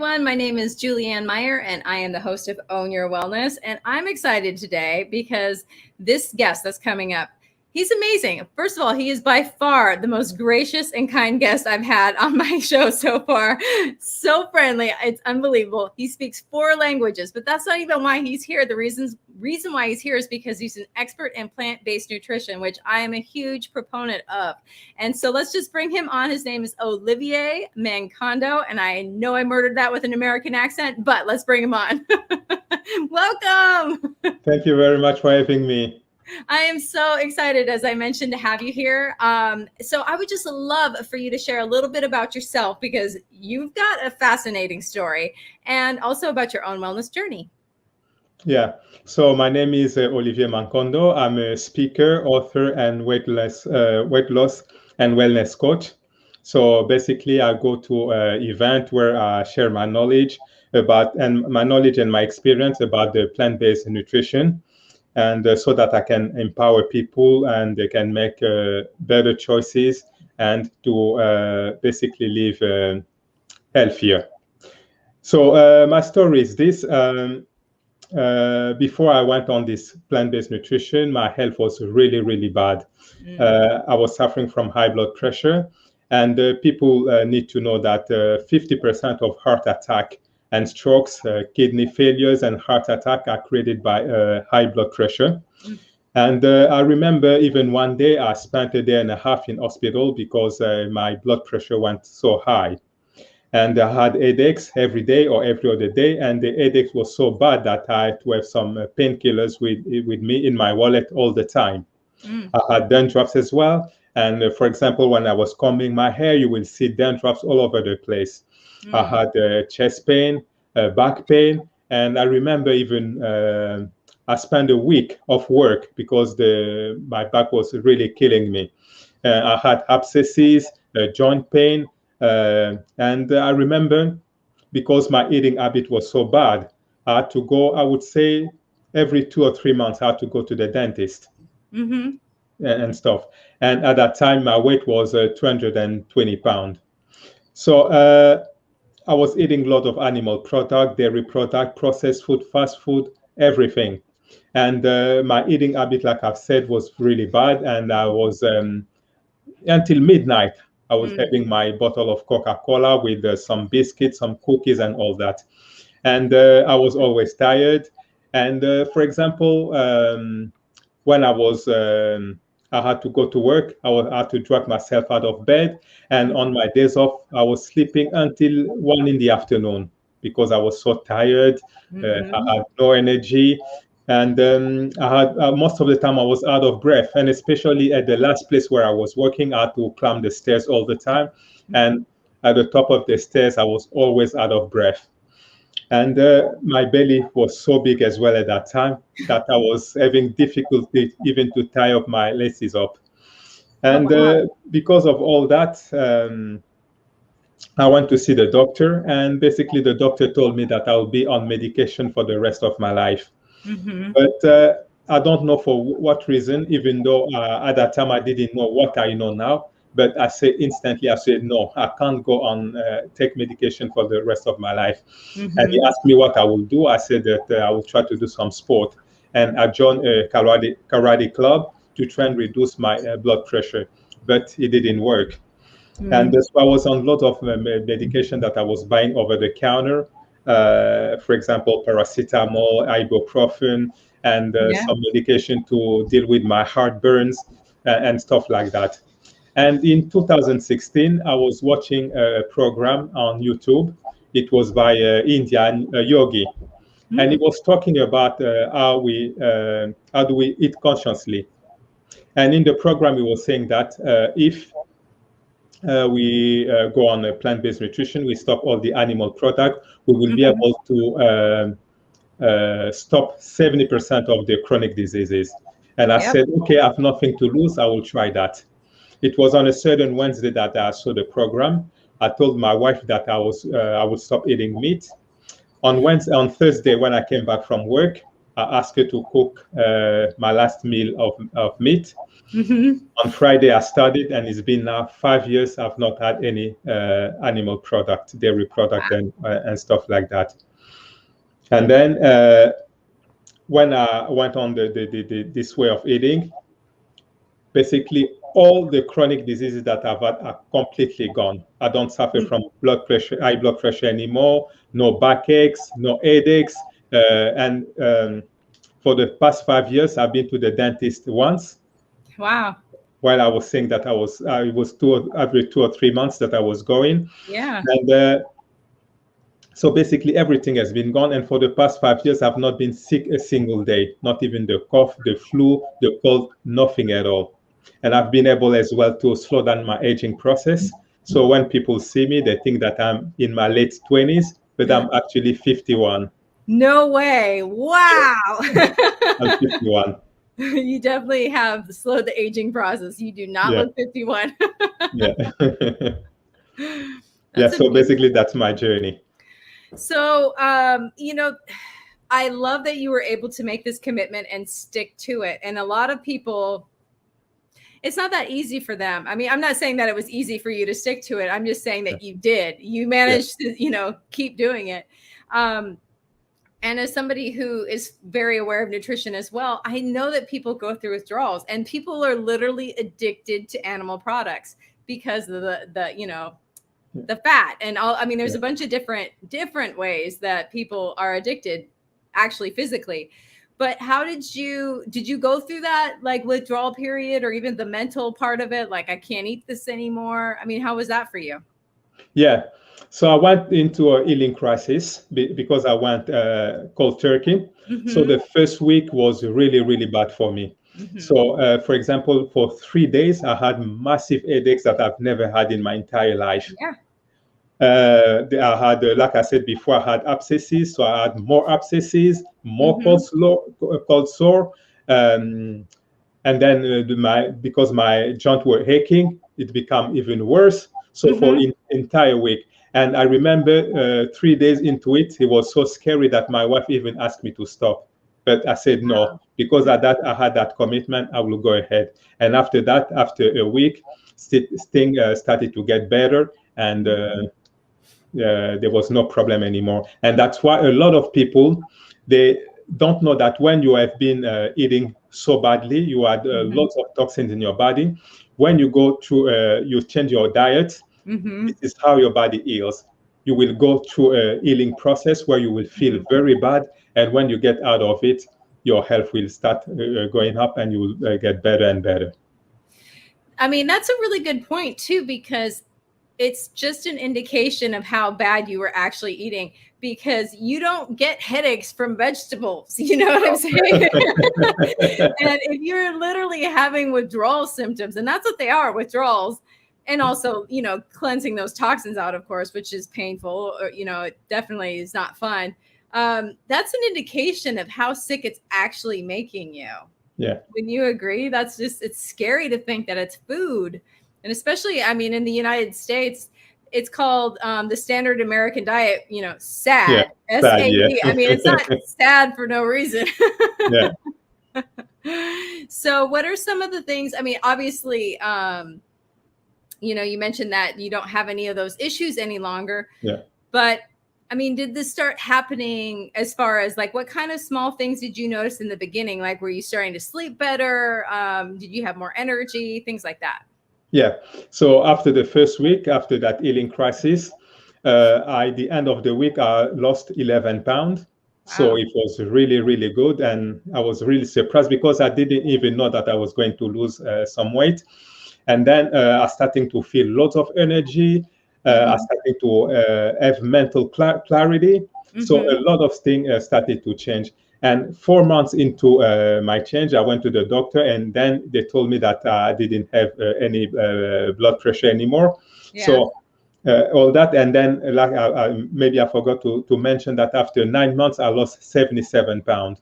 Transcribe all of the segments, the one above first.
everyone. My name is Julianne Meyer, and I am the host of Own Your Wellness. And I'm excited today because this guest that's coming up, he's amazing. First of all, he is by far the most gracious and kind guest I've had on my show so far. So friendly. It's unbelievable. He speaks 4 languages, but that's not even why he's here. The reason why he's here is because he's an expert in plant-based nutrition, which I am a huge proponent of. And so let's just bring him on. His name is Olivier Mankondo, and I know I murdered that with an American accent, but let's bring him on. Welcome. Thank you very much for having me. I am so excited, as I mentioned, to have you here. So I would just love for you to share a little bit about yourself, because you've got a fascinating story, and also about your own wellness journey. Yeah. So my name is Olivier Mankondo. I'm a speaker, author, and weight loss and wellness coach. So basically, I go to an event where I share my knowledge and my experience about the plant-based nutrition, and so that I can empower people and they can make better choices and to basically live healthier. So my story is this. Before I went on this plant-based nutrition, my health was really, really bad. I was suffering from high blood pressure, and people need to know that 50% of heart attack and strokes, kidney failures, and heart attack are created by high blood pressure. And I remember even one day I spent a day and a half in hospital because my blood pressure went so high. And I had headaches every day or every other day. And the headache was so bad that I had to have some painkillers with me in my wallet all the time. I had dandruffs as well. And for example, when I was combing my hair, you will see dandruffs all over the place. I had chest pain, back pain. And I remember even I spent a week off work because my back was really killing me. I had abscesses, joint pain. And I remember, because my eating habit was so bad, I had to go, I would say, every 2 or 3 months, I had to go to the dentist and stuff. And at that time, my weight was 220 pounds. So I was eating a lot of animal product, dairy product, processed food, fast food, everything. And my eating habit, like I've said, was really bad. And I was, until midnight, I was having my bottle of Coca-Cola with some biscuits, some cookies, and all that. And I was always tired. And for example, when I had to go to work, I had to drag myself out of bed. And on my days off, I was sleeping until 1 in the afternoon because I was so tired. I had no energy. And I had most of the time I was out of breath, and especially at the last place where I was working, I had to climb the stairs all the time. And at the top of the stairs, I was always out of breath. And my belly was so big as well at that time that I was having difficulty even to tie up my laces up. And because of all that, I went to see the doctor, and basically the doctor told me that I'll be on medication for the rest of my life. But I don't know for what reason, even though at that time I didn't know what I know now. But I said instantly, I said, no, I can't go on take medication for the rest of my life. And he asked me what I will do. I said that I will try to do some sport. And I joined a karate club to try and reduce my blood pressure. But it didn't work. And so I was on a lot of medication that I was buying over the counter. For example, paracetamol, ibuprofen, and some medication to deal with my heartburns and stuff like that. And in 2016, I was watching a program on YouTube. It was by Indian yogi, and he was talking about how do we eat consciously. And in the program, he was saying that if we go on a plant-based nutrition, we stop all the animal product, we will be able to stop 70% of the chronic diseases. And I said, okay, I have nothing to lose, I will try that. It was on a certain Wednesday that I saw the program. I told my wife that I would stop eating meat. On Thursday, when I came back from work, I asked her to cook my last meal of meat. Mm-hmm. On Friday, I started, and it's been now 5 years. I've not had any animal product, dairy product, and stuff like that. And then when I went on this way of eating, basically all the chronic diseases that I've had are completely gone. I don't suffer from high blood pressure anymore, no backaches, no headaches. And for the past 5 years, I've been to the dentist once. Wow. While I was saying that it was every 2 or 3 months that I was going. Yeah. And so basically everything has been gone. And for the past 5 years, I've not been sick a single day, not even the cough, the flu, the cold, nothing at all. And I've been able as well to slow down my aging process. So when people see me, they think that I'm in my late 20s, but I'm actually 51. No way. Wow. I'm 51. You definitely have slowed the aging process. You do not look 51. Yeah. Yeah. So basically, that's my journey. So, I love that you were able to make this commitment and stick to it. And a lot of people, it's not that easy for them. I mean, I'm not saying that it was easy for you to stick to it. I'm just saying that you did. You managed to, keep doing it. And as somebody who is very aware of nutrition as well, I know that people go through withdrawals, and people are literally addicted to animal products because of the fat and all. I mean, there's a bunch of different ways that people are addicted, actually physically. But how did you go through that like withdrawal period, or even the mental part of it? Like, I can't eat this anymore. I mean, how was that for you? Yeah. So I went into a healing crisis because I went cold turkey. Mm-hmm. So the first week was really, really bad for me. Mm-hmm. So, for example, for 3 days, I had massive headaches that I've never had in my entire life. Yeah. I had, like I said before, I had abscesses. So I had more abscesses, more cold sore. And then because my joints were aching, it became even worse. So for an entire week. And I remember 3 days into it, it was so scary that my wife even asked me to stop. But I said no, because I had that commitment, I will go ahead. And after that, after a week, things started to get better, and there was no problem anymore. And that's why a lot of people, they don't know that when you have been eating so badly, you had lots of toxins in your body. When you go through, you change your diet, this is how your body heals. You will go through a healing process where you will feel very bad. And when you get out of it, your health will start going up, and you will get better and better. I mean, that's a really good point too, because it's just an indication of how bad you were actually eating, because you don't get headaches from vegetables. You know what I'm saying? And if you're literally having withdrawal symptoms, and that's what they are, withdrawals, and also, cleansing those toxins out, of course, which is painful, or, it definitely is not fun. That's an indication of how sick it's actually making you. Yeah. When you agree, it's scary to think that it's food. And especially, I mean, in the United States, it's called the standard American diet, SAD. Yeah, SAD. yeah. I mean, it's not sad for no reason. Yeah. So what are some of the things, I mean, obviously, you mentioned that you don't have any of those issues any longer. Yeah. But I mean, did this start happening as far as like, what kind of small things did you notice in the beginning? Like, were you starting to sleep better? Did you have more energy? Things like that? Yeah. So after the first week, after that healing crisis, at the end of the week, I lost 11 pounds. Wow. So it was really, really good. And I was really surprised because I didn't even know that I was going to lose some weight. And then I started to feel lots of energy. I started to have mental clarity. So a lot of things started to change. And 4 months into my change, I went to the doctor, and then they told me that I didn't have any blood pressure anymore. Yeah. So all that, and then maybe I forgot to mention that after 9 months, I lost 77 pounds.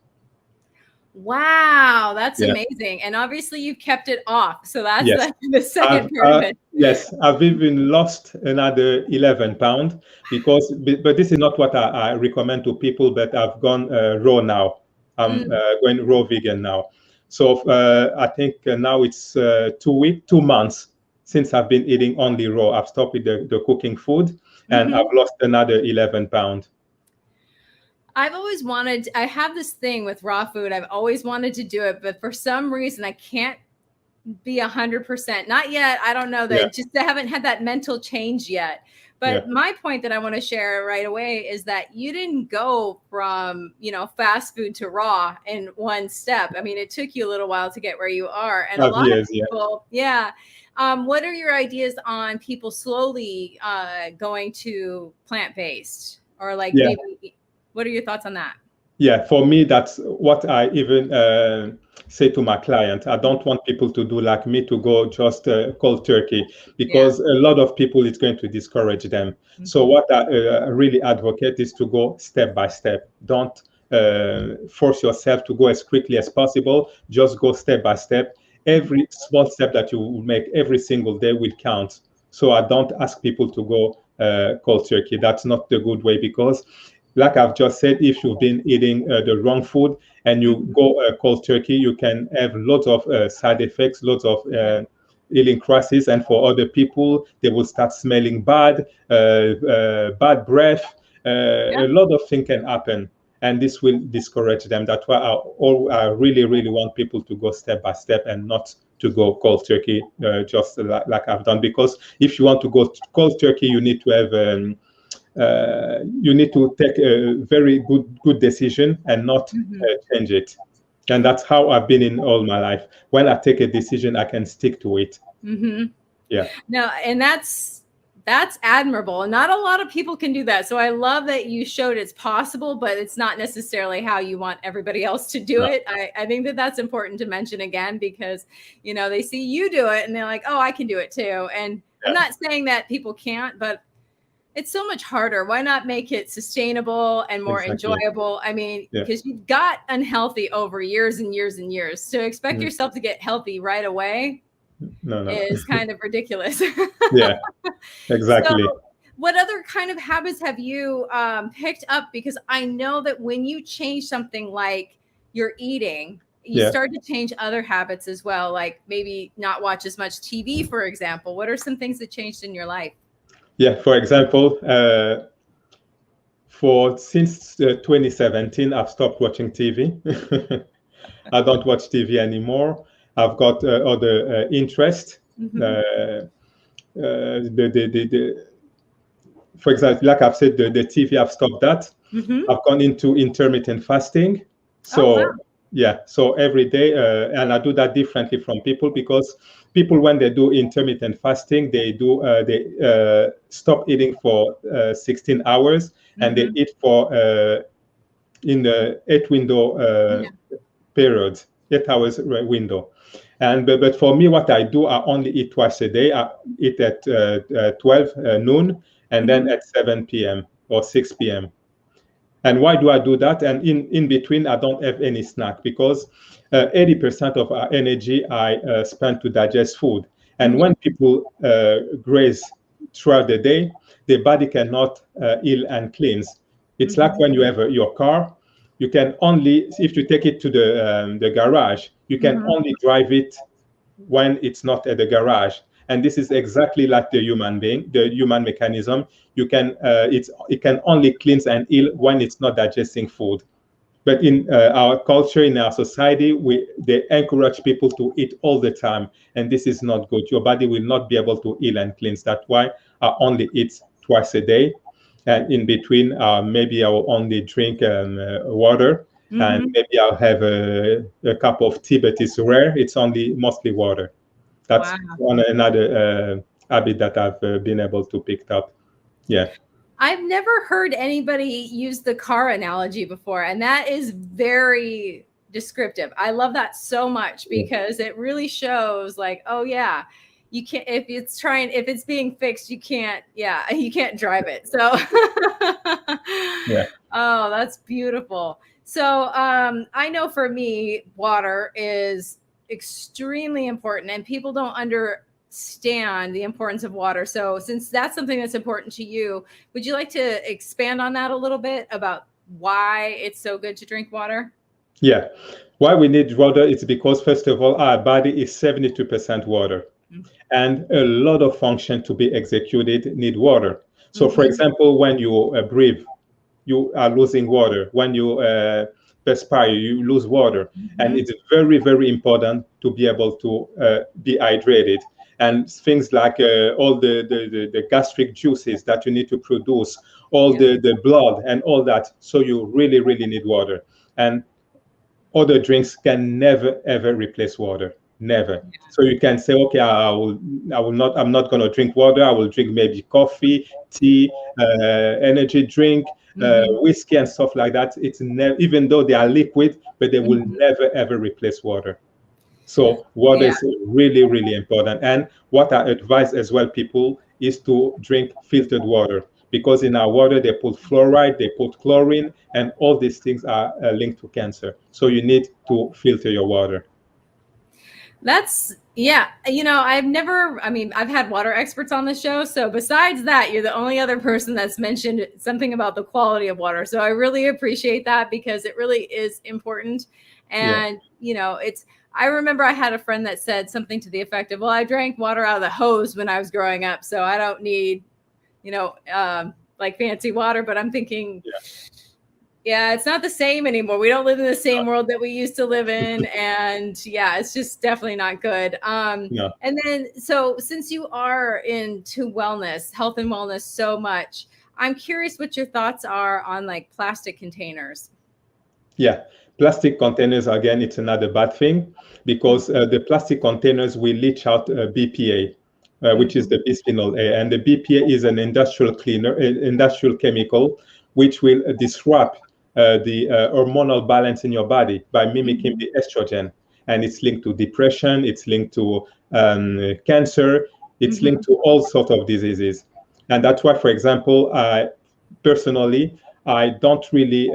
Wow, that's amazing. And obviously you kept it off. So that's the second pyramid. Yes, I've even lost another 11 pounds but this is not what I recommend to people, but I've gone raw now. I'm going raw vegan now. So I think now it's 2 months since I've been eating only raw. I've stopped with the cooking food, and I've lost another 11 pounds. I've always wanted, I have this thing with raw food. I've always wanted to do it, but for some reason I can't be 100%. Not yet. I don't know that I haven't had that mental change yet. But my point that I want to share right away is that you didn't go from, fast food to raw in one step. I mean, it took you a little while to get where you are. And a lot of people, what are your ideas on people slowly going to plant-based or maybe, what are your thoughts on that? Yeah, for me, that's what I even say to my client. I don't want people to do like me, to go just cold turkey, because a lot of people, it's going to discourage them. So what I really advocate is to go step by step. Don't force yourself to go as quickly as possible. Just go step by step. Every small step that you make every single day will count. So I don't ask people to go cold turkey. That's not the good way, because like I've just said, if you've been eating the wrong food and you go cold turkey, you can have lots of side effects, lots of healing crisis. And for other people, they will start smelling bad, breath. A lot of things can happen, and this will discourage them. That's why I really, really want people to go step by step and not to go cold turkey, just like I've done. Because if you want to go cold turkey, you need to have you need to take a very good decision and not change it. And that's how I've been in all my life. When I take a decision, I can stick to it. Yeah. No, and that's admirable. And not a lot of people can do that. So I love that you showed it's possible, but it's not necessarily how you want everybody else to do it. I think that that's important to mention again, because, they see you do it and they're like, oh, I can do it too. And I'm not saying that people can't, but it's so much harder. Why not make it sustainable and more enjoyable? I mean, because you got unhealthy over years and years and years. So expect yourself to get healthy right away is kind of ridiculous. Yeah, exactly. So what other kind of habits have you picked up? Because I know that when you change something like your eating, you start to change other habits as well, like maybe not watch as much TV, for example. What are some things that changed in your life? Yeah, for example, since 2017, I've stopped watching TV. I don't watch TV anymore. I've got other interests. For example, like I've said, the TV, I've stopped that. I've gone into intermittent fasting. So so every day, and I do that differently from people, because people, when they do intermittent fasting, they stop eating for 16 hours and they eat for in the 8 hours window. And but for me, what I do, I only eat twice a day. I eat at 12 noon and then at 7 p.m. or 6 p.m. And why do I do that? And in between, I don't have any snack, because 80% of our energy I spend to digest food. And when people graze throughout the day, the body cannot heal and cleanse. It's like when you have your car, you can only, if you take it to the garage, you can only drive it when it's not at the garage. And this is exactly like the human being, the human mechanism. You can it can only cleanse and heal when it's not digesting food. But in our culture, in our society, they encourage people to eat all the time, and this is not good. Your body will not be able to heal and cleanse. That's why I only eat twice a day, and in between, maybe I will only drink water, and maybe I'll have a cup of tea, but it's rare. It's only mostly water. That's another habit that I've been able to pick up. Yeah. I've never heard anybody use the car analogy before, and that is very descriptive. I love that so much, because it really shows like, oh yeah, you can't, if it's being fixed, you can't drive it. So oh, that's beautiful. So I know for me, water is extremely important, and people don't understand the importance of water. So since that's something that's important to you, would you like to expand on that a little bit about why it's so good to drink water? Yeah. Why we need water is because, first of all, our body is 72% water. And a lot of function to be executed need water. So, for example, when you breathe, you are losing water. When you perspire, you lose water. And it's very, very important to be able to be hydrated. And things like all the gastric juices that you need to produce, all the blood and all that. So you really, really need water. And other drinks can never ever replace water, never. So you can say, okay, I'm not going to drink water. I will drink maybe coffee, tea, energy drink, whiskey and stuff like that. It's never, even though they are liquid, but they will never ever replace water. So water is really, really important. And what I advise as well people is to drink filtered water, because in our water they put fluoride, they put chlorine, and all these things are linked to cancer. So you need to filter your water. That's, yeah. I've had water experts on the show. So besides that, you're the only other person that's mentioned something about the quality of water. So I really appreciate that, because it really is important. And, I remember I had a friend that said something to the effect of, well, I drank water out of the hose when I was growing up, so I don't need, like fancy water. But I'm thinking, it's not the same anymore. We don't live in the same world that we used to live in. And it's just definitely not good. And then, so since you are into wellness, health and wellness so much, I'm curious what your thoughts are on like plastic containers. Yeah. Plastic containers, again, it's another bad thing, because the plastic containers will leach out BPA, which is the bisphenol A. And the BPA is an industrial cleaner, industrial chemical, which will disrupt the hormonal balance in your body by mimicking the estrogen. And it's linked to depression, it's linked to cancer, it's linked to all sorts of diseases. And that's why, for example, I don't really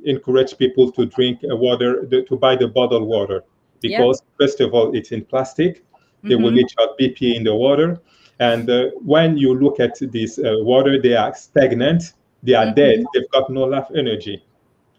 encourage people to drink water, to buy the bottled water, because first of all, it's in plastic. They will leach out BPA in the water. And when you look at this water, they are stagnant, they are dead, they've got no life energy.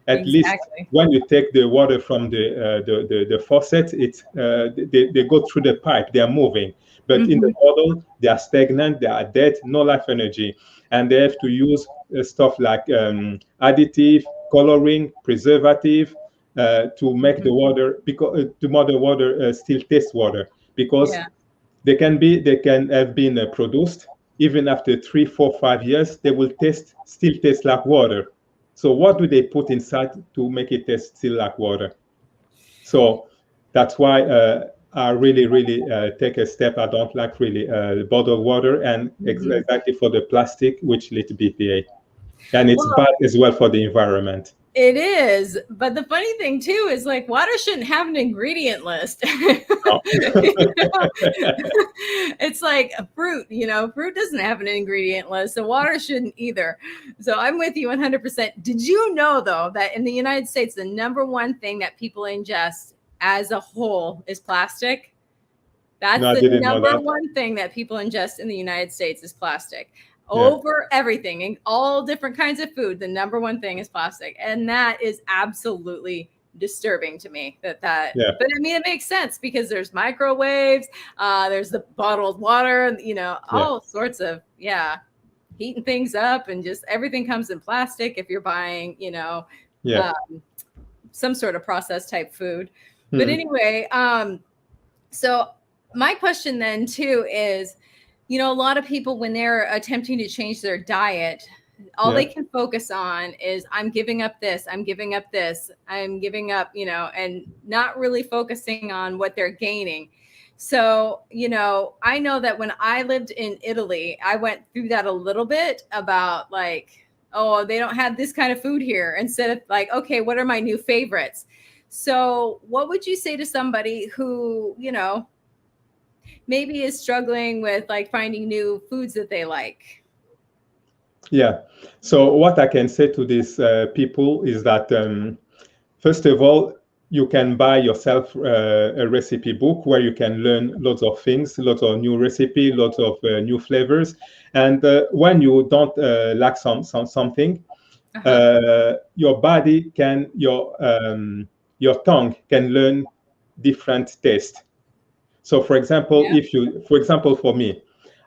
At least when you take the water from the faucet, they go through the pipe, they are moving. But in the bottle, they are stagnant, they are dead, no life energy. And they have to use stuff like additive, coloring, preservative to make the water, because to make the water still taste water, because they can have been produced even after 3, 4, 5 years. They will still taste like water. So what do they put inside to make it taste still like water? So that's why I really, really take a step. I don't like really bottled water, and exactly for the plastic, which leads to BPA. And it's bad as well for the environment. It is. But the funny thing too is, like, water shouldn't have an ingredient list. It's like a fruit, fruit doesn't have an ingredient list. So water shouldn't either. So I'm with you 100%. Did you know though, that in the United States, the number one thing that people ingest as a whole is plastic? That's the number one thing that people ingest in the United States is plastic. Over everything and all different kinds of food, the number one thing is plastic. And that is absolutely disturbing to me. But I mean, it makes sense, because there's microwaves, there's the bottled water, all sorts of heating things up, and just everything comes in plastic if you're buying some sort of processed type food. But anyway, so my question then too is, a lot of people, when they're attempting to change their diet, all they can focus on is, I'm giving up this, I'm giving up this, I'm giving up, and not really focusing on what they're gaining. So, I know that when I lived in Italy, I went through that a little bit about like, oh, they don't have this kind of food here, instead of like, okay, what are my new favorites? So what would you say to somebody who, maybe is struggling with like finding new foods that they like? Yeah. So what I can say to these people is that, first of all, you can buy yourself a recipe book where you can learn lots of things, lots of new recipe, lots of new flavors. And when you don't like something, your body can, your tongue can learn different taste. So, for example, for me,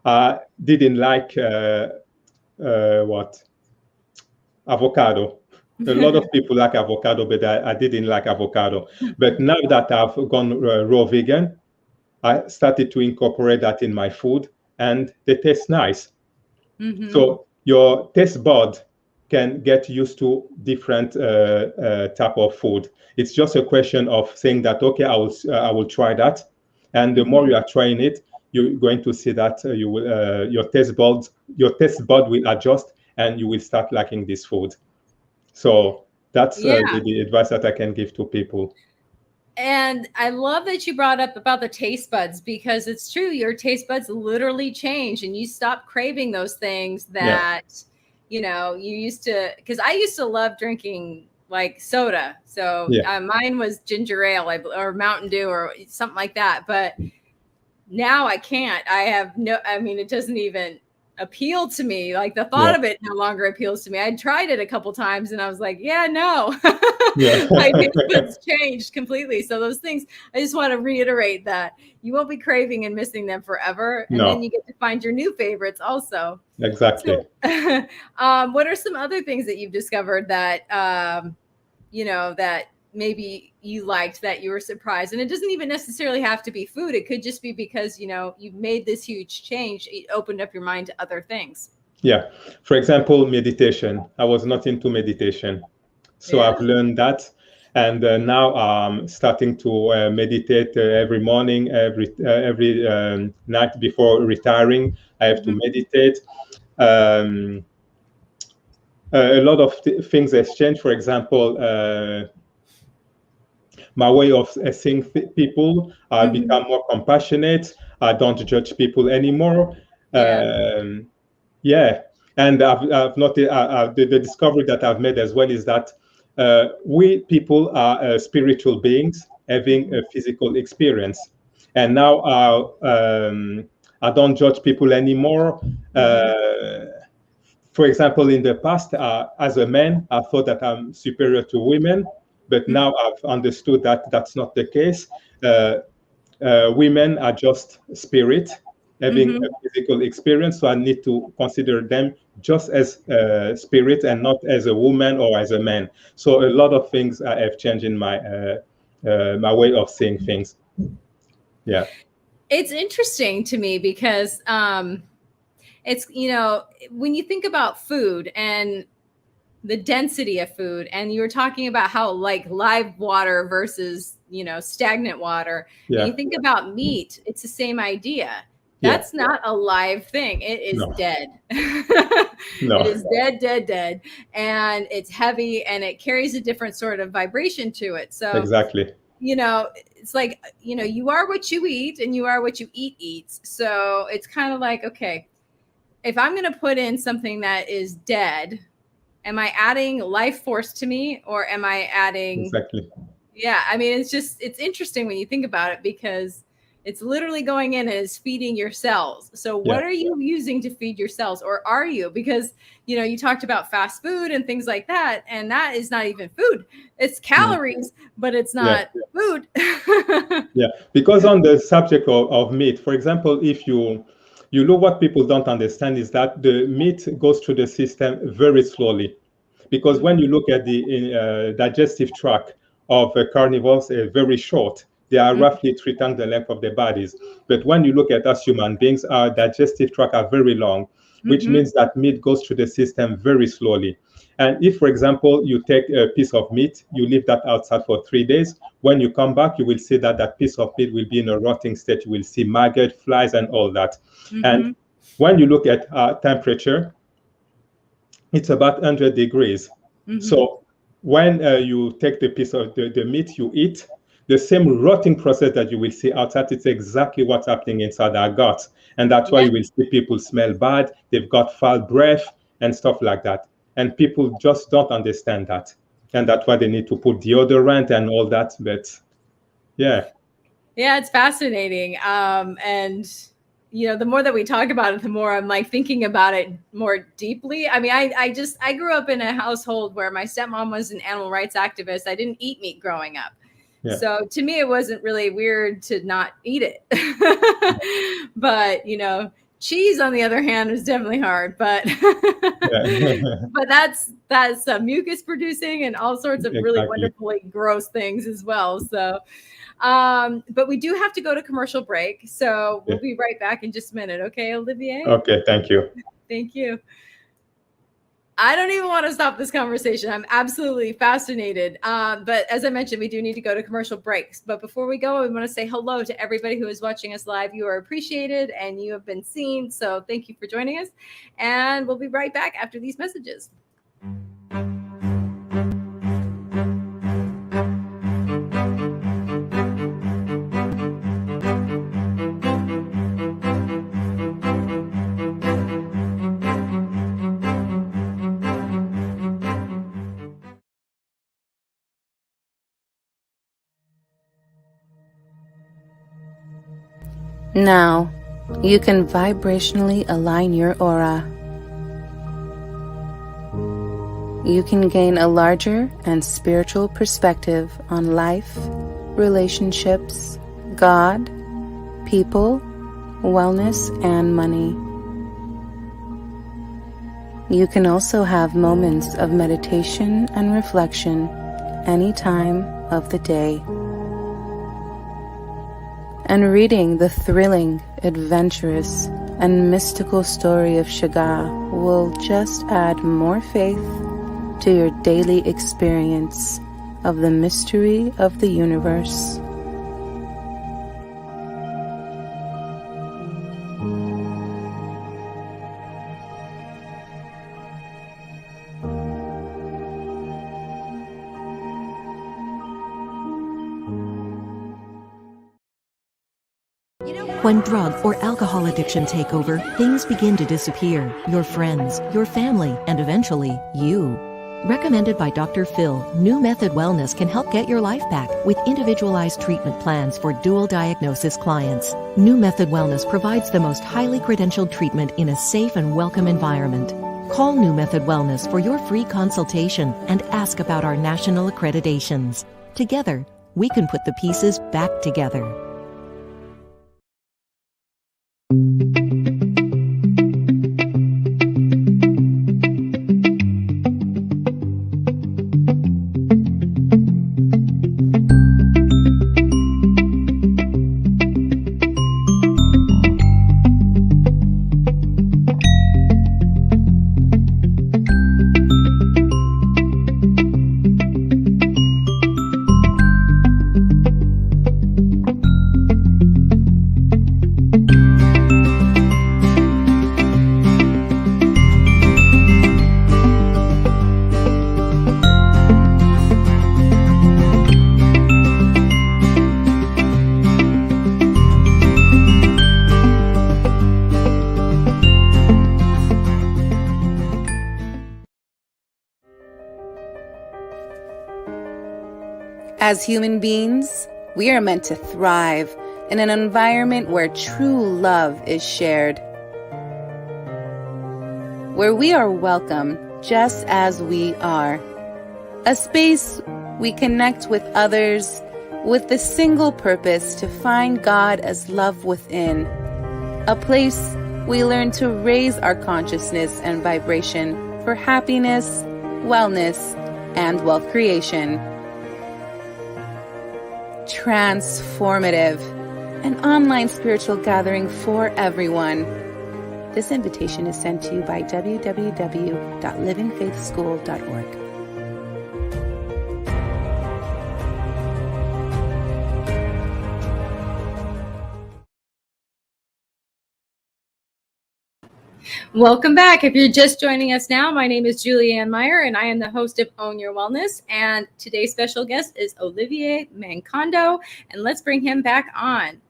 I didn't like avocado. A lot of people like avocado, but I didn't like avocado. But now that I've gone raw vegan, I started to incorporate that in my food, and they taste nice. So your taste bud can get used to different type of food. It's just a question of saying that, okay, I will try that, and the more you are trying it, you're going to see that your taste bud will adjust, and you will start liking this food. So that's the advice that I can give to people. And I love that you brought up about the taste buds, because it's true. Your taste buds literally change, and you stop craving those things that, you used to, because I used to love drinking like soda. So mine was ginger ale or Mountain Dew or something like that. But now I can't. It doesn't even appeal to me. Like the thought of it no longer appeals to me. I tried it a couple times and I was like, no. My taste buds changed completely. So those things, I just want to reiterate that you won't be craving and missing them forever. And then you get to find your new favorites also. Exactly. So, what are some other things that you've discovered that, that maybe you liked, that you were surprised? And it doesn't even necessarily have to be food. It could just be because, you've made this huge change. It opened up your mind to other things. Yeah. For example, meditation. I was not into meditation. So I've learned that. And now I'm starting to meditate every morning, every night before retiring. I have to meditate. A lot of things has changed. For example, my way of seeing people, I become more compassionate. I don't judge people anymore. And I've noticed the discovery that I've made as well is that we people are spiritual beings having a physical experience. And now I don't judge people anymore. For example, in the past, as a man, I thought that I'm superior to women. But now I've understood that that's not the case. Women are just spirit having a physical experience. So I need to consider them just as spirit and not as a woman or as a man. So a lot of things have changed in my my way of seeing things. Yeah. It's interesting to me because it's, when you think about food and the density of food, and you were talking about how like live water versus, stagnant water. And you think about meat, it's the same idea. That's not a live thing. It is dead. It is dead. And it's heavy and it carries a different sort of vibration to it. So exactly. It's like, you are what you eat and you are what you eats. So it's kind of like, okay, if I'm going to put in something that is dead, am I adding life force to me, or am I adding? Exactly. Yeah. I mean, it's interesting when you think about it, because it's literally going in and is feeding your cells. So what are you using to feed your cells, or are you? Because, you talked about fast food and things like that, and that is not even food. It's calories, but it's not food. Because on the subject of meat, for example, if you look, what people don't understand is that the meat goes through the system very slowly. Because when you look at the digestive tract of carnivores, very short. They are roughly 3 times the length of their bodies. But when you look at us human beings, our digestive tract are very long, which means that meat goes through the system very slowly. And if, for example, you take a piece of meat, you leave that outside for 3 days, when you come back, you will see that that piece of meat will be in a rotting state. You will see maggot, flies, and all that. And when you look at temperature, it's about 100 degrees. So when you take the piece of the meat you eat, the same rotting process that you will see outside, it's exactly what's happening inside our guts. And that's why you will see people smell bad, they've got foul breath and stuff like that. And people just don't understand that. And that's why they need to put deodorant and all that. But yeah, it's fascinating. And the more that we talk about it, the more I'm like thinking about it more deeply. I mean, I grew up in a household where my stepmom was an animal rights activist. I didn't eat meat growing up. Yeah. So to me, it wasn't really weird to not eat it. But, cheese, on the other hand, is definitely hard. But but that's mucus producing and all sorts of really Exactly. wonderfully gross things as well. So, but we do have to go to commercial break. So we'll be right back in just a minute. Okay, Olivier? Okay, thank you. Thank you. I don't even want to stop this conversation. I'm absolutely fascinated. But as I mentioned, we do need to go to commercial breaks. But before we go, I want to say hello to everybody who is watching us live. You are appreciated and you have been seen. So thank you for joining us. And we'll be right back after these messages. Now, you can vibrationally align your aura. You can gain a larger and spiritual perspective on life, relationships, God, people, wellness, and money. You can also have moments of meditation and reflection any time of the day. And reading the thrilling, adventurous, and mystical story of Shiga will just add more faith to your daily experience of the mystery of the universe. When drug or alcohol addiction take over, things begin to disappear. Your friends, your family, and eventually, you. Recommended by Dr. Phil, New Method Wellness can help get your life back with individualized treatment plans for dual diagnosis clients. New Method Wellness provides the most highly credentialed treatment in a safe and welcome environment. Call New Method Wellness for your free consultation and ask about our national accreditations. Together, we can put the pieces back together. As human beings, we are meant to thrive in an environment where true love is shared, where we are welcome just as we are, a space we connect with others with the single purpose to find God as love within, a place we learn to raise our consciousness and vibration for happiness, wellness, and wealth creation. Transformative, an online spiritual gathering for everyone. This invitation is sent to you by www.livingfaithschool.org. Welcome back. If you're just joining us now, my name is Julianne Meyer, and I am the host of Own Your Wellness. And today's special guest is Olivier Mankondo, and let's bring him back on.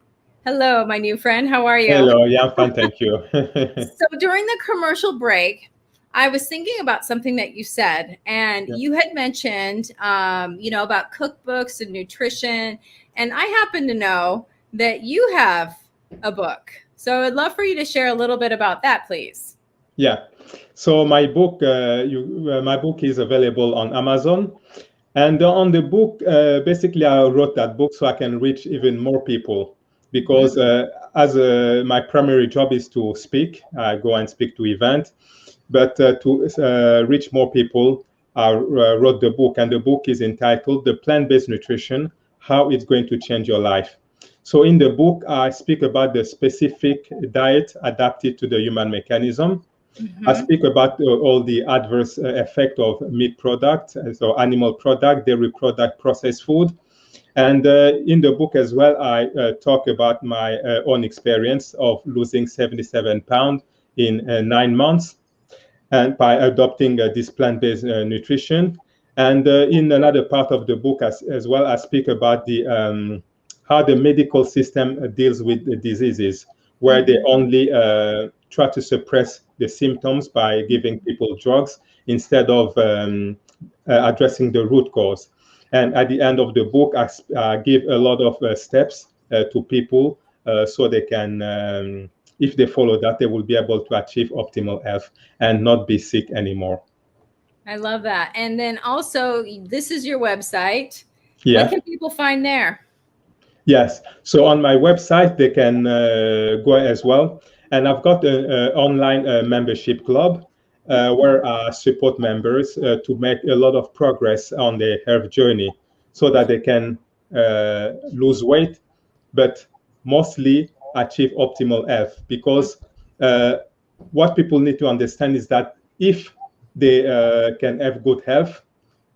Hello, my new friend. How are you? Hello. Yeah, I'm fine. Thank you. So during the commercial break, I was thinking about something that you said, and you had mentioned, about cookbooks and nutrition. And I happen to know that you have a book. So I'd love for you to share a little bit about that, please. Yeah. So my book is available on Amazon. And on the book, basically, I wrote that book so I can reach even more people, because as my primary job is to speak, I go and speak to events, but to reach more people, I wrote the book, and the book is entitled "The Plant-Based Nutrition: How It's Going to Change Your Life." So in the book, I speak about the specific diet adapted to the human mechanism. I speak about all the adverse effect of meat product, so animal product, dairy product, processed food. And in the book as well, I talk about my own experience of losing 77 pounds in 9 months, and by adopting this plant-based nutrition. And in another part of the book as well, I speak about the how the medical system deals with the diseases, where they only try to suppress the symptoms by giving people drugs instead of addressing the root cause. And at the end of the book, I give a lot of steps to people so they can, if they follow that, they will be able to achieve optimal health and not be sick anymore. I love that. And then also, this is your website. Yeah. What can people find there? Yes. So on my website, they can go as well. And I've got an online membership club where I support members to make a lot of progress on their health journey so that they can lose weight, but mostly achieve optimal health. Because what people need to understand is that if they can have good health,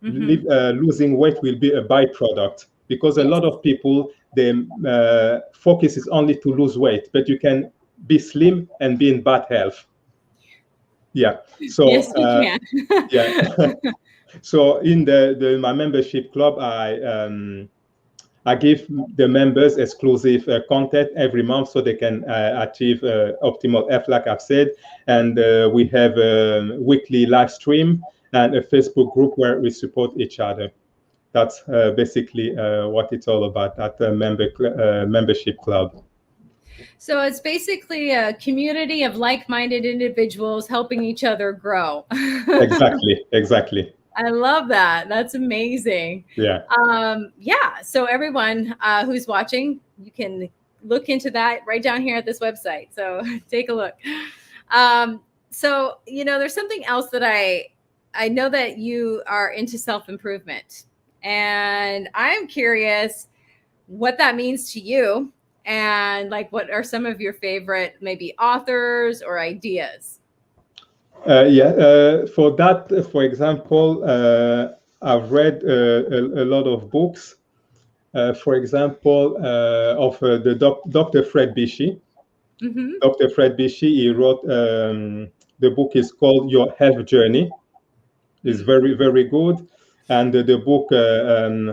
losing weight will be a byproduct. Because a lot of people, their focus is only to lose weight, but you can be slim and be in bad health. Yeah. So yes, you can. yeah. So in my membership club, I give the members exclusive content every month so they can achieve optimal health, like I've said. And we have a weekly live stream and a Facebook group where we support each other. That's basically what it's all about at the membership club. So it's basically a community of like-minded individuals helping each other grow. Exactly. I love that. That's amazing. Yeah. Yeah. So everyone who's watching, you can look into that right down here at this website. So take a look. So, there's something else that I know that you are into self-improvement, and I'm curious what that means to you, and like, what are some of your favorite maybe authors or ideas? For that, for example, I've read a lot of books. For example, of Dr. Fred Bichy. Dr. Fred Bichy, he wrote, the book is called Your Health Journey. It's very, very good. And the book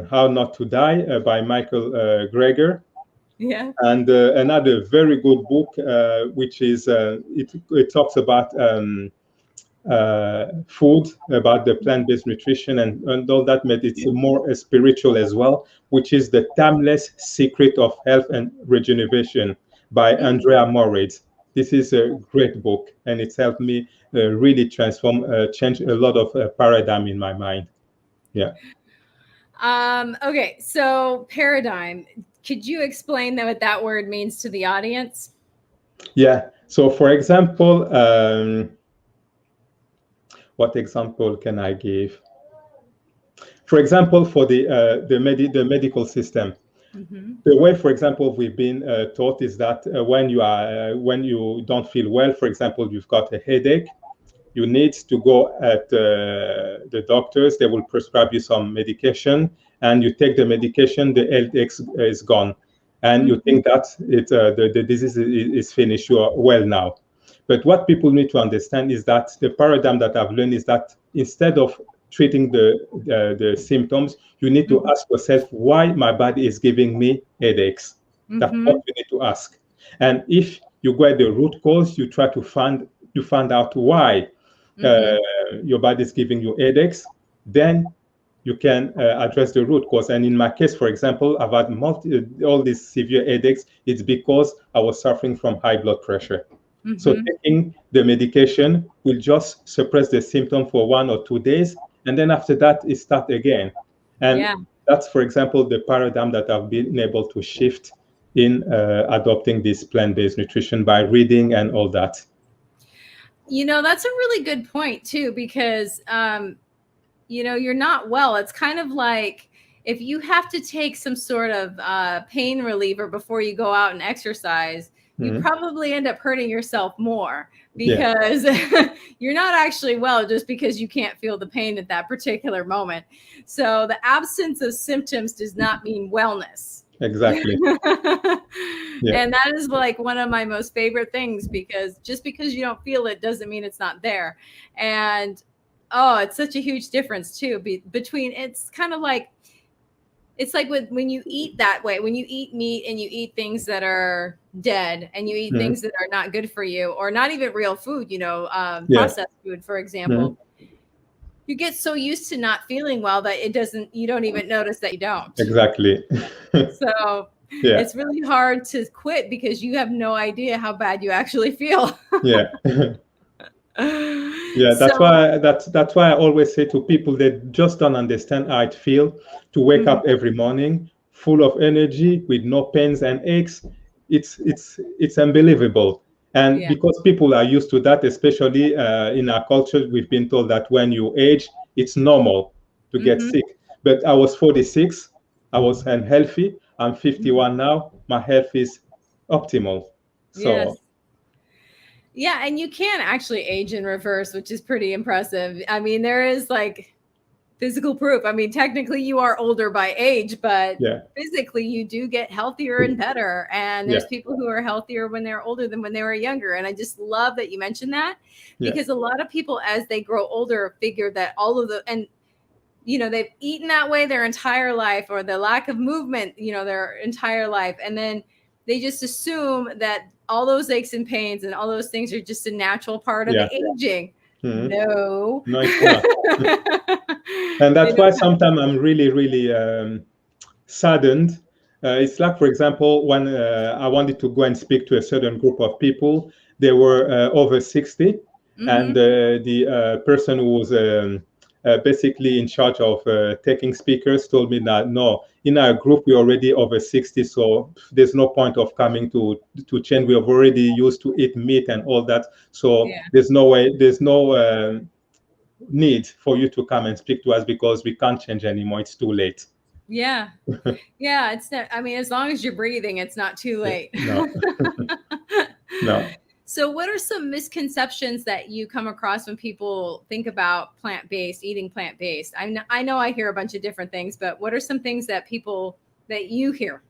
How Not to Die by Michael Greger. Yeah. And another very good book, which is, it talks about food, about the plant-based nutrition and all that, but it's more spiritual as well, which is The Timeless Secret of Health and Regeneration by Andrea Moritz. This is a great book, and it's helped me really change a lot of paradigm in my mind. Yeah. Okay, so paradigm. Could you explain what that word means to the audience? Yeah. So, for example, what example can I give? For example, for the medical system, the way, for example, we've been taught is that when you don't feel well, for example, you've got a headache, you need to go at the doctors. They will prescribe you some medication, and you take the medication, the headache is gone, and you think that the disease is finished, you are well now. But what people need to understand is that the paradigm that I've learned is that instead of treating the symptoms, you need to ask yourself why my body is giving me headaches. That's what you need to ask. And if you go at the root cause, you try to find out why your body is giving you headaches, then you can address the root cause. And in my case, for example, I've had all these severe headaches. It's because I was suffering from high blood pressure. So taking the medication will just suppress the symptom for 1 or 2 days, and then after that, it starts again. And that's, for example, the paradigm that I've been able to shift in adopting this plant-based nutrition by reading and all that. That's a really good point too, because, you're not well. It's kind of like if you have to take some sort of pain reliever before you go out and exercise, you probably end up hurting yourself more because you're not actually well just because you can't feel the pain at that particular moment. So the absence of symptoms does not mean wellness. Exactly. And that is like one of my most favorite things, because just because you don't feel it doesn't mean it's not there. And it's such a huge difference too between, it's kind of like, it's like when you eat that way, when you eat meat and you eat things that are dead and you eat things that are not good for you, or not even real food, processed food, for example, you get so used to not feeling well that you don't even notice that you don't. Exactly. So it's really hard to quit because you have no idea how bad you actually feel. That's why I always say to people that just don't understand how it feels to wake up every morning full of energy with no pains and aches. It's unbelievable. And because people are used to that, especially in our culture, we've been told that when you age, it's normal to get sick. But I was 46, I was unhealthy. I'm 51 now. My health is optimal. So. Yeah, and you can actually age in reverse, which is pretty impressive. I mean, there is like physical proof. I mean, technically you are older by age, but physically you do get healthier and better. And there's people who are healthier when they're older than when they were younger. And I just love that you mentioned that, because a lot of people, as they grow older, figure that they've eaten that way their entire life, or the lack of movement, their entire life. And then they just assume that all those aches and pains and all those things are just a natural part of the aging. No, it's not. And that's why sometimes I'm really, really saddened. It's like, for example, when I wanted to go and speak to a certain group of people, they were over 60, and the person who was basically in charge of taking speakers told me that no, in our group we're already over 60, so there's no point of coming to change. We have already used to eat meat and all that, so there's no need for you to come and speak to us because we can't change anymore. It's too late. It's not, I mean, as long as you're breathing, it's not too late. No. So what are some misconceptions that you come across when people think about eating plant-based? I know I hear a bunch of different things, but what are some things that you hear?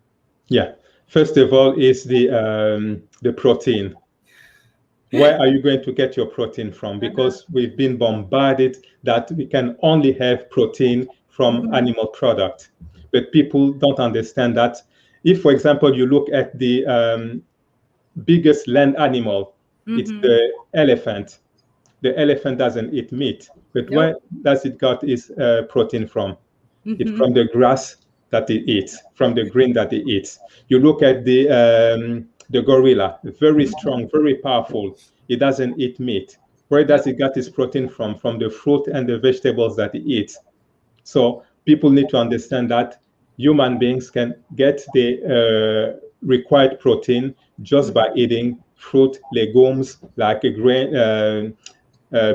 First of all is the protein. Where are you going to get your protein from? Because we've been bombarded that we can only have protein from animal product. But people don't understand that. If, for example, you look at the biggest land animal, it's the elephant. The elephant doesn't eat meat, but where does it got its protein from? It's from the grass that it eats, from the green that it eats. You look at the gorilla, very strong, very powerful. It doesn't eat meat. Where does it get its protein from? From the fruit and the vegetables that it eats. So people need to understand that human beings can get the required protein just by eating fruit, legumes like grain,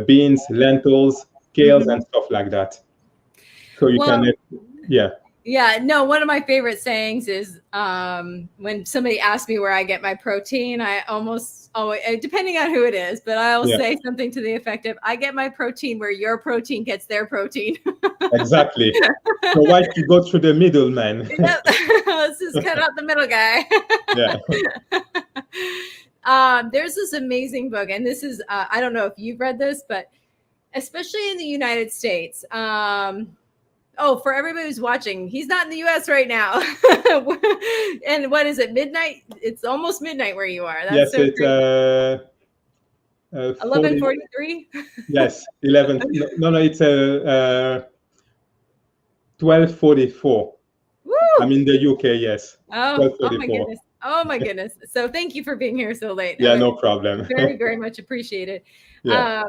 beans, lentils, kales, and stuff like that. So you can, one of my favorite sayings is when somebody asks me where I get my protein, I almost always, depending on who it is, but I'll say something to the effect of, I get my protein where your protein gets their protein. Exactly. So why don't you go through the middleman? Let's just cut out the middle guy. There's this amazing book, and this is, I don't know if you've read this, but especially in the United States, for everybody who's watching, he's not in the US right now. And what is it, midnight? It's almost midnight where you are. That's it's 11:43. Yes, 11. No, it's 12:44. I'm in the UK. Yes. Oh my goodness. Oh my goodness. So thank you for being here so late. No problem. Very, very much appreciated. I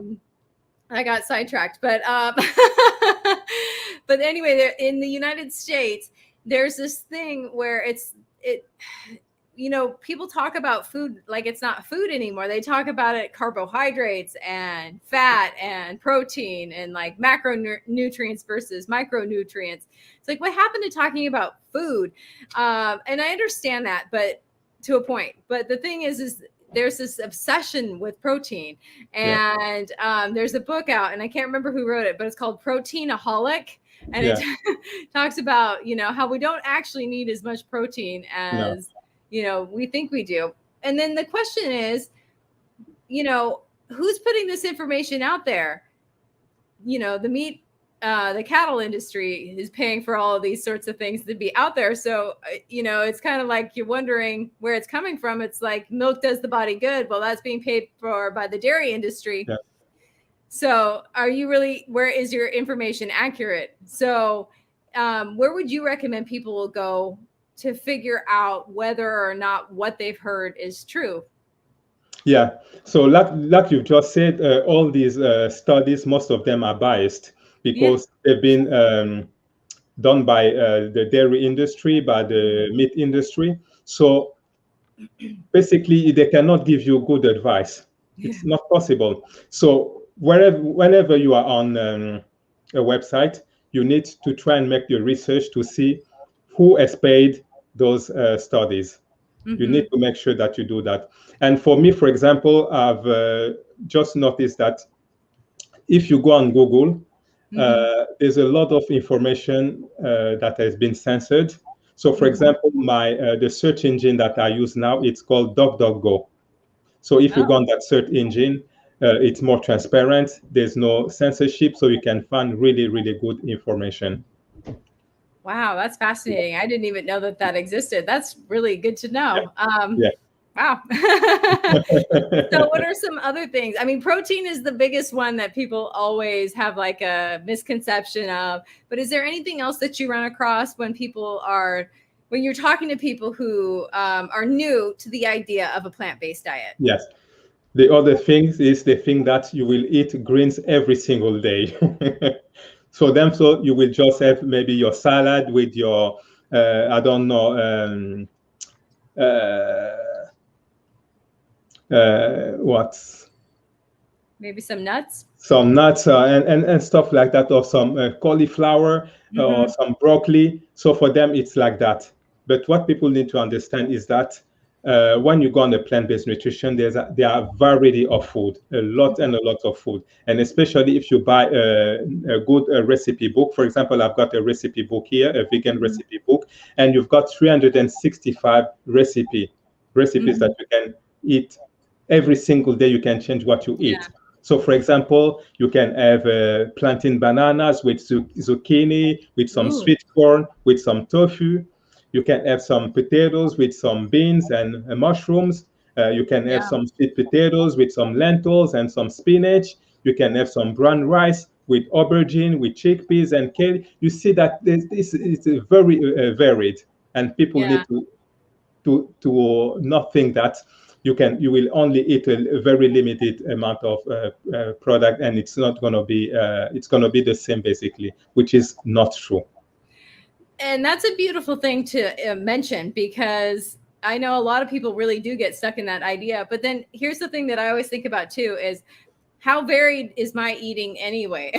got sidetracked, but But anyway, in the United States, there's this thing where people talk about food like it's not food anymore. They talk about it carbohydrates and fat and protein and like macronutrients versus micronutrients. It's like, what happened to talking about food? And I understand that, but to a point. But the thing is there's this obsession with protein, and there's a book out, and I can't remember who wrote it, but it's called Proteinaholic. And it talks about, how we don't actually need as much protein as, we think we do. And then the question is, who's putting this information out there? The cattle industry is paying for all of these sorts of things to be out there. So, it's kind of like you're wondering where it's coming from. It's like milk does the body good. Well, that's being paid for by the dairy industry. Yeah. So where is your information accurate? So where would you recommend people will go to figure out whether or not what they've heard is true? Yeah. So like you've just said, all these studies, most of them are biased because they've been done by the dairy industry, by the meat industry. So basically, they cannot give you good advice. It's not possible. So whenever you are on a website, you need to try and make your research to see who has paid those studies. Mm-hmm. You need to make sure that you do that. And for me, for example, I've just noticed that if you go on Google, there's a lot of information that has been censored. So, for example, the search engine that I use now, it's called DuckDuckGo. So if you go on that search engine, it's more transparent. There's no censorship, so you can find really, really good information. Wow, that's fascinating. I didn't even know that existed. That's really good to know. Wow. So what are some other things? I mean, protein is the biggest one that people always have like a misconception of. But is there anything else that you run across when you're talking to people who are new to the idea of a plant-based diet? Yes. The other thing is the thing that you will eat greens every single day. So you will just have maybe your salad with your, maybe some nuts? Some nuts and stuff like that, or some cauliflower or some broccoli. So for them, it's like that. But what people need to understand is that when you go on the plant-based nutrition, there are variety of food, a lot of food. And especially if you buy a good recipe book. For example, I've got a recipe book here, a vegan recipe book, and you've got 365 recipes that you can eat every single day. You can change what you eat. Yeah. So, for example, you can have plantain bananas with zucchini, with some sweet corn, with some tofu. You can have some potatoes with some beans and mushrooms. You can have some sweet potatoes with some lentils and some spinach. You can have some brown rice with aubergine, with chickpeas and kale. You see that this is very varied, and people need to not think that you will only eat a very limited amount of product, and it's not going to be it's going to be the same basically, which is not true. And that's a beautiful thing to mention, because I know a lot of people really do get stuck in that idea. But then here's the thing that I always think about too is how varied is my eating anyway?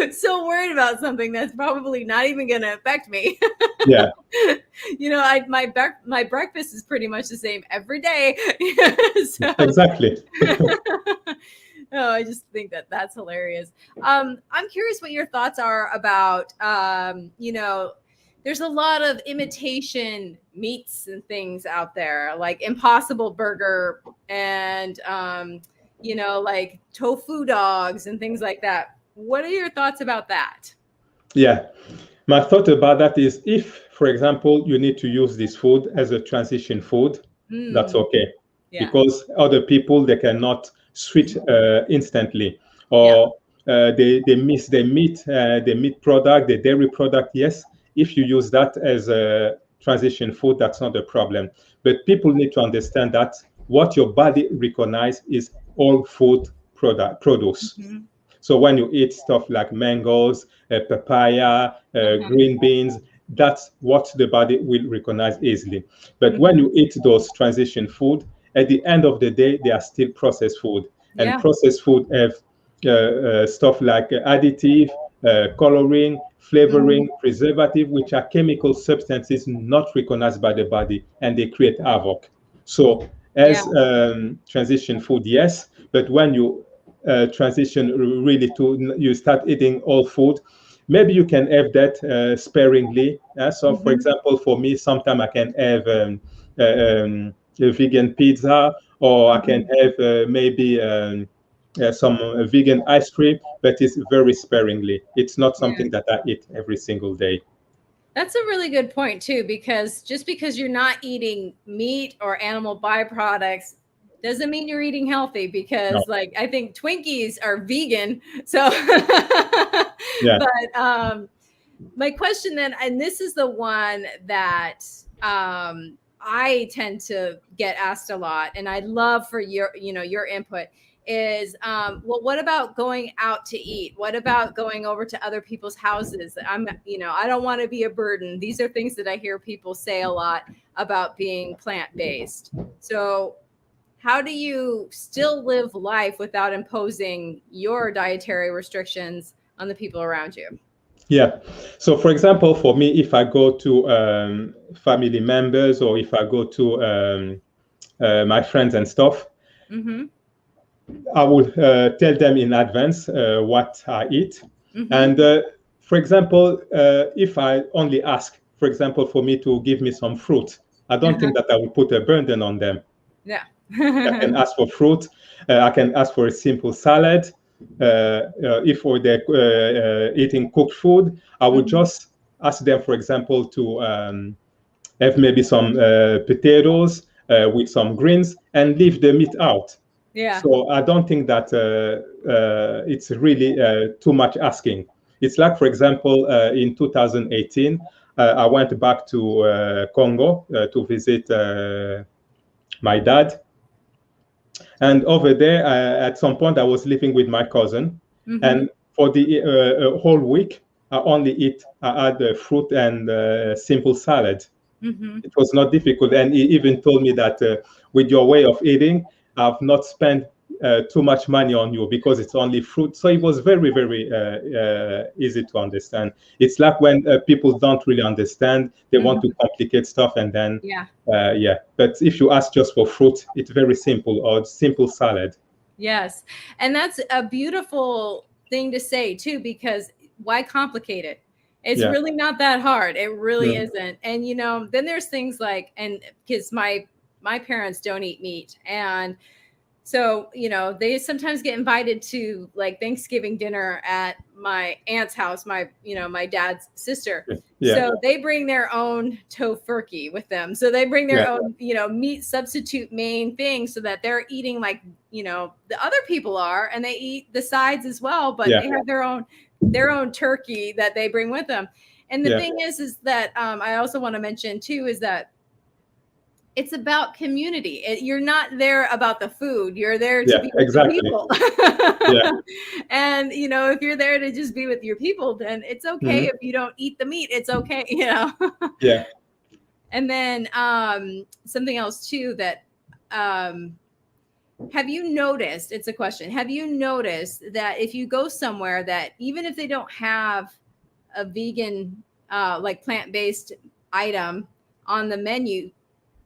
So worried about something that's probably not even going to affect me. Yeah. My breakfast is pretty much the same every day. So, exactly. Oh, I just think that's hilarious. I'm curious what your thoughts are about, there's a lot of imitation meats and things out there, like Impossible Burger and, like tofu dogs and things like that. What are your thoughts about that? Yeah, my thought about that is if, for example, you need to use this food as a transition food, that's okay. Yeah. Because other people, they cannot switch instantly, or they miss the meat product, the dairy product. Yes, if you use that as a transition food, that's not a problem. But people need to understand that what your body recognizes is all food produce. So when you eat stuff like mangoes, papaya, green beans, that's what the body will recognize easily. But when you eat those transition food, at the end of the day, they are still processed food. And processed food have stuff like additive, coloring, flavoring, preservative, which are chemical substances not recognized by the body, and they create havoc. So as transition food, yes, but when you transition really to, you start eating all food, maybe you can have that sparingly. So for example, for me, sometimes I can have a vegan pizza, or I can have maybe some vegan ice cream, but it's very sparingly. It's not something that I eat every single day. That's a really good point too, because just because you're not eating meat or animal byproducts doesn't mean you're eating healthy, because like I think Twinkies are vegan. So but my question then, and this is the one that I tend to get asked a lot, and I'd love for your input, is well, what about going out to eat? What about going over to other people's houses? I don't want to be a burden. These are things that I hear people say a lot about being plant-based. So how do you still live life without imposing your dietary restrictions on the people around you? Yeah. So, for example, for me, if I go to family members, or if I go to my friends and stuff, I will tell them in advance what I eat. And for example, if I only ask, for example, for me to give me some fruit, I don't think that I will put a burden on them. Yeah. I can ask for fruit. I can ask for a simple salad. If they're eating cooked food, I would just ask them, for example, to have maybe some potatoes with some greens, and leave the meat out. Yeah. So I don't think that it's really too much asking. It's like, for example, in 2018, I went back to Congo to visit my dad. And over there, at some point, I was living with my cousin. And for the whole week, I had fruit and simple salad. It was not difficult. And he even told me that with your way of eating, I've not spent too much money on you, because it's only fruit. So it was very, very easy to understand. It's like when people don't really understand, they want to complicate stuff, and then But if you ask just for fruit, it's very simple, or simple salad. Yes. And that's a beautiful thing to say too, because why complicate it? It's really not that hard. It really isn't. And then there's things like, and because my parents don't eat meat, and so, they sometimes get invited to like Thanksgiving dinner at my aunt's house, my dad's sister. So they bring their own tofurkey with them. So they bring their own, meat substitute main thing, so that they're eating like, the other people are, and they eat the sides as well, but they have their own turkey that they bring with them. And the thing is that I also want to mention too, is that it's about community. You're not there about the food. You're there to be with the people. And, if you're there to just be with your people, then it's okay if you don't eat the meat. It's okay, And then something else too that have you noticed, it's a question, have you noticed that if you go somewhere that even if they don't have a vegan, like plant-based item on the menu,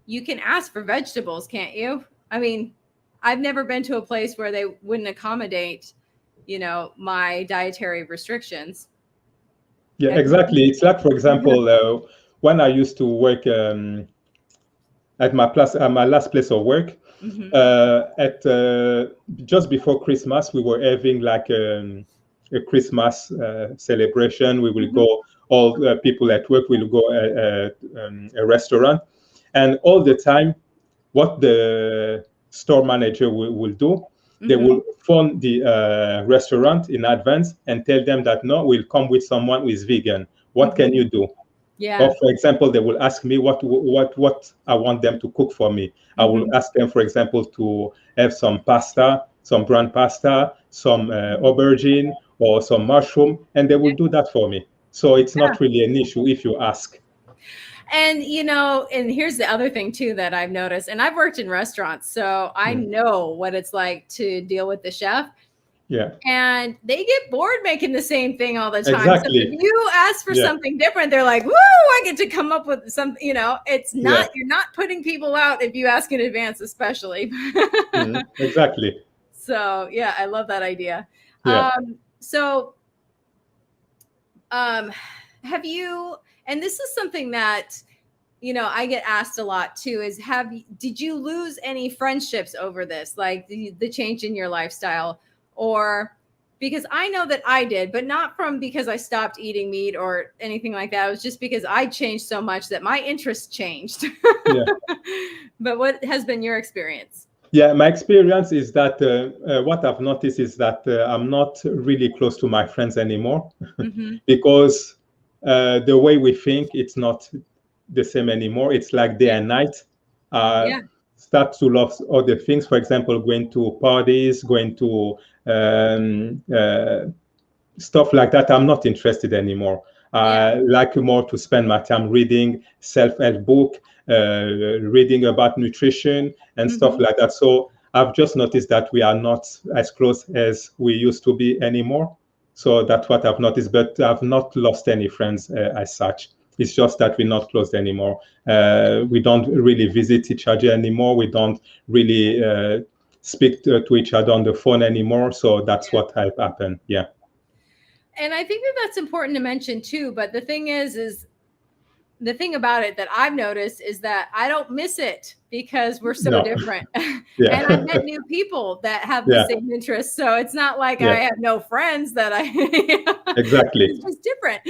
you can ask for vegetables, can't you? I mean, I've never been to a place where they wouldn't accommodate, my dietary restrictions. Yeah, exactly. It's like, for example, when I used to work at my last place of work, at just before Christmas, we were having like a Christmas celebration. We will go, all people at work will go at a restaurant. And all the time, what the store manager will do, they will phone the restaurant in advance and tell them that, no, we'll come with someone who is vegan. What can you do? Or for example, they will ask me what I want them to cook for me. I will ask them, for example, to have some pasta some brown pasta, some aubergine, or some mushroom, and they will do that for me. So it's not really an issue if you ask. And, and here's the other thing too that I've noticed, and I've worked in restaurants, so I know what it's like to deal with the chef. Yeah. And they get bored making the same thing all the time. Exactly. So if you ask for something different, they're like, woo, I get to come up with some, it's not, you're not putting people out if you ask in advance, especially. Exactly. So, yeah, I love that idea. Yeah. Have you, and this is something that, I get asked a lot too, is did you lose any friendships over this? Like the change in your lifestyle? Or because I know that I did, but not because I stopped eating meat or anything like that. It was just because I changed so much that my interest changed. Yeah. But what has been your experience? Yeah, my experience is that what I've noticed is that I'm not really close to my friends anymore because the way we think, it's not the same anymore. It's like day and night. Start to love other things. For example, going to parties, going to stuff like that. I'm not interested anymore. I like more to spend my time reading self-help book, reading about nutrition and stuff like that. So I've just noticed that we are not as close as we used to be anymore. So that's what I've noticed, but I've not lost any friends as such. It's just that we're not close anymore. We don't really visit each other anymore. We don't really speak to each other on the phone anymore. So that's what has happened. Yeah. And I think that's important to mention too. But the thing is the thing about it that I've noticed is that I don't miss it because we're so different. And I met new people that have the same interests. So it's not like I have no friends that Exactly. It's just different.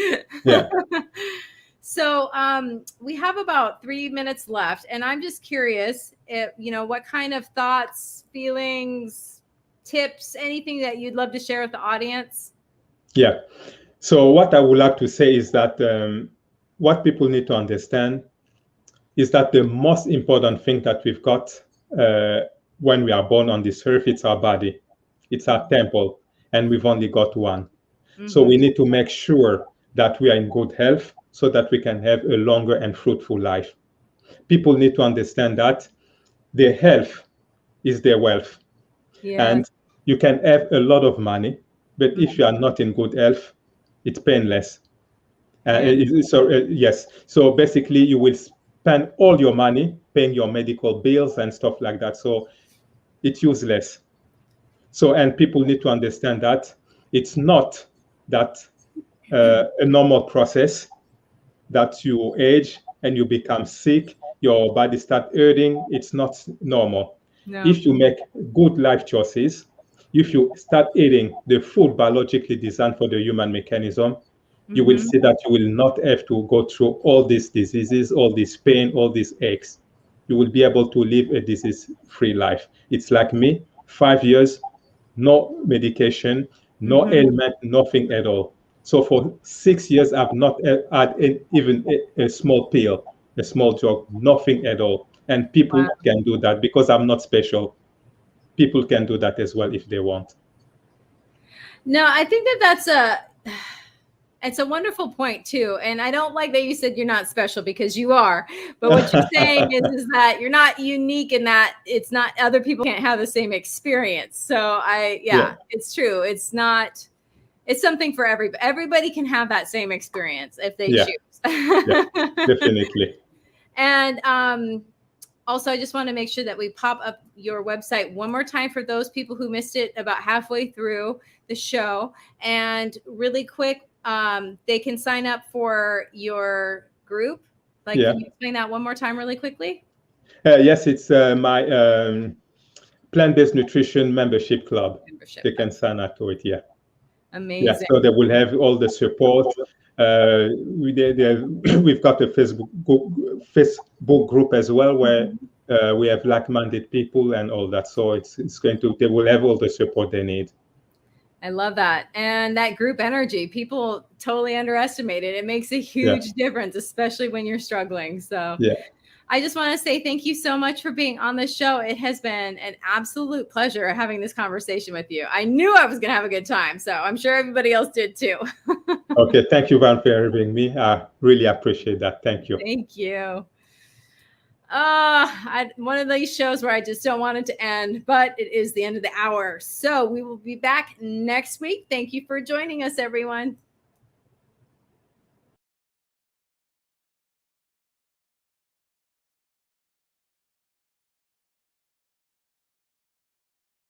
Yeah. So we have about 3 minutes left, and I'm just curious if, what kind of thoughts, feelings, tips, anything that you'd love to share with the audience? Yeah. So what I would like to say is that what people need to understand is that the most important thing that we've got when we are born on this earth, it's our body. It's our temple, and we've only got one. So we need to make sure that we are in good health so that we can have a longer and fruitful life. People need to understand that their health is their wealth. And you can have a lot of money, but if you are not in good health, it's painless. So basically you will spend all your money paying your medical bills and stuff like that. So it's useless. So, and people need to understand that it's not that a normal process that you age and you become sick, your body start hurting. It's not normal. No. If you make good life choices, if you start eating the food biologically designed for the human mechanism, you will see that you will not have to go through all these diseases, all this pain, all these aches. You will be able to live a disease-free life. It's like me, 5 years, no medication, no ailment, nothing at all. So for 6 years, I've not had even a small pill, a small drug, nothing at all. And people can do that because I'm not special. People can do that as well if they want. No, I think it's a wonderful point too. And I don't like that you said you're not special because you are. But what you're saying is that you're not unique in that it's not, other people can't have the same experience. So it's true. It's not, it's something for everybody. Everybody can have that same experience if they choose. Definitely. And also, I just want to make sure that we pop up your website one more time for those people who missed it about halfway through the show. And really quick, they can sign up for your group. Can you explain that one more time really quickly? Yes, it's my plant-based nutrition membership club. They can sign up to it. Amazing. Yeah, so they will have all the support. We've got a Facebook group as well where we have like-minded people and all that. So they will have all the support they need. I love that. And that group energy, people totally underestimate it. It makes a huge difference, especially when you're struggling. So I just want to say thank you so much for being on the show. It has been an absolute pleasure having this conversation with you. I knew I was going to have a good time, so I'm sure everybody else did too. Okay, thank you, Van, for having me. I really appreciate that. Thank you. Thank you. One of these shows where I just don't want it to end, but it is the end of the hour. So we will be back next week. Thank you for joining us, everyone.